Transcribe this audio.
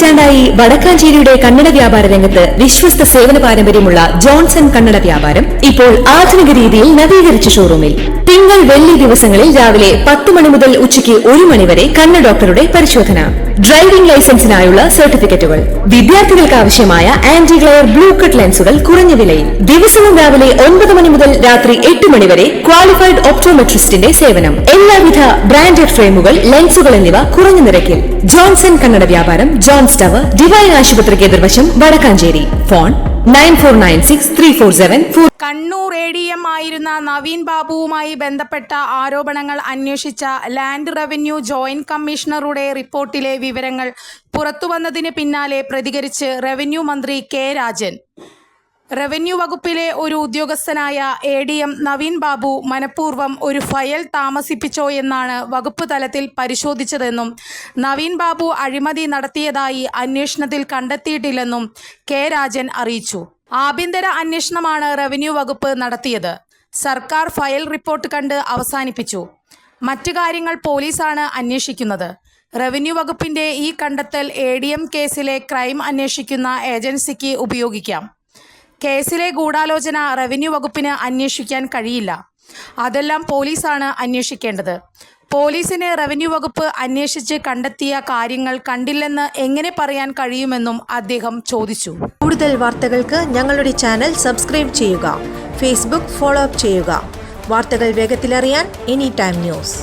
പതിറ്റാണ്ടായി വടക്കാഞ്ചേരിയുടെ കന്നഡ വ്യാപാര രംഗത്ത് വിശ്വസ്ത സേവന പാരമ്പര്യമുള്ള ജോൺസൺ കന്നഡ വ്യാപാരം ഇപ്പോൾ ആധുനിക രീതിയിൽ നവീകരിച്ച ഷോറൂമിൽ തിങ്കൾ വെള്ളി ദിവസങ്ങളിൽ രാവിലെ 10 മണി മുതൽ ഉച്ചയ്ക്ക് 1 മണി വരെ കണ്ണ് ഡോക്ടറുടെ പരിശോധന, ഡ്രൈവിംഗ് ലൈസൻസിനായുള്ള സർട്ടിഫിക്കറ്റുകൾ, വിദ്യാർത്ഥികൾക്ക് ആവശ്യമായ ആന്റി ഗ്ലെയർ ബ്ലൂ കട്ട് ലെൻസുകൾ കുറഞ്ഞ വിലയിൽ, ദിവസവും രാവിലെ 9 മണി മുതൽ രാത്രി 8 മണി വരെ ക്വാളിഫൈഡ് ഒപ്റ്റോമെട്രിസ്റ്റിന്റെ സേവനം, എല്ലാവിധ ബ്രാൻഡഡ് ഫ്രെയിമുകൾ, ലെൻസുകൾ എന്നിവ കുറഞ്ഞ നിരക്കിൽ. ജോൺസൺ കന്നഡ വ്യാപാരം, ജോൺസ് ടവർ, ഡിവൈൻ ആശുപത്രിക്ക് എതിർവശം, വടക്കാഞ്ചേരി. ഫോൺ 94963474. കണ്ണൂർ ADM ആയിരുന്ന നവീൻ ബാബുവുമായി ബന്ധപ്പെട്ട ആരോപണങ്ങൾ അന്വേഷിച്ച ലാൻഡ് റവന്യൂ ജോയിന്റ് കമ്മീഷണറുടെ റിപ്പോർട്ടിലെ വിവരങ്ങൾ പുറത്തുവന്നതിന് പിന്നാലെ പ്രതികരിച്ച് റവന്യൂ മന്ത്രി കെ രാജൻ. റവന്യൂ വകുപ്പിലെ ഒരു ഉദ്യോഗസ്ഥനായ ADM നവീൻ ബാബു മനഃപൂർവ്വം ഒരു ഫയൽ താമസിപ്പിച്ചോ എന്നാണ് വകുപ്പ് തലത്തിൽ പരിശോധിച്ചതെന്നും നവീൻ ബാബു അഴിമതി നടത്തിയതായി അന്വേഷണത്തിൽ കണ്ടെത്തിയിട്ടില്ലെന്നും കെ രാജൻ അറിയിച്ചു. ആഭ്യന്തര അന്വേഷണമാണ് റവന്യൂ വകുപ്പ് നടത്തിയത്. സർക്കാർ ഫയൽ റിപ്പോർട്ട് കണ്ട് അവസാനിപ്പിച്ചു. മറ്റു കാര്യങ്ങൾ പോലീസാണ് അന്വേഷിക്കുന്നത്. റവന്യൂ വകുപ്പിന്റെ ഈ കണ്ടെത്തൽ ADM കേസിലെ ക്രൈം അന്വേഷിക്കുന്ന ഏജൻസിക്ക് ഉപയോഗിക്കാം. കേസിലെ ഗൂഢാലോചന റവന്യൂ വകുപ്പിന് അന്വേഷിക്കാൻ കഴിയില്ല. അതെല്ലാം പോലീസാണ് അന്വേഷിക്കേണ്ടത്. പോലീസിന് റവന്യൂ വകുപ്പ് അന്വേഷിച്ച് കണ്ടെത്തിയ കാര്യങ്ങൾ കണ്ടില്ലെന്ന് എങ്ങനെ പറയാൻ കഴിയുമെന്നും അദ്ദേഹം ചോദിച്ചു. കൂടുതൽ വാർത്തകൾക്ക് ഞങ്ങളുടെ ചാനൽ സബ്സ്ക്രൈബ് ചെയ്യുക. ഫേസ്ബുക്ക് ഫോളോ അപ്പ് ചെയ്യുക. വാർത്തകൾ വേഗത്തിലറിയാൻ എനി ടൈം ന്യൂസ്.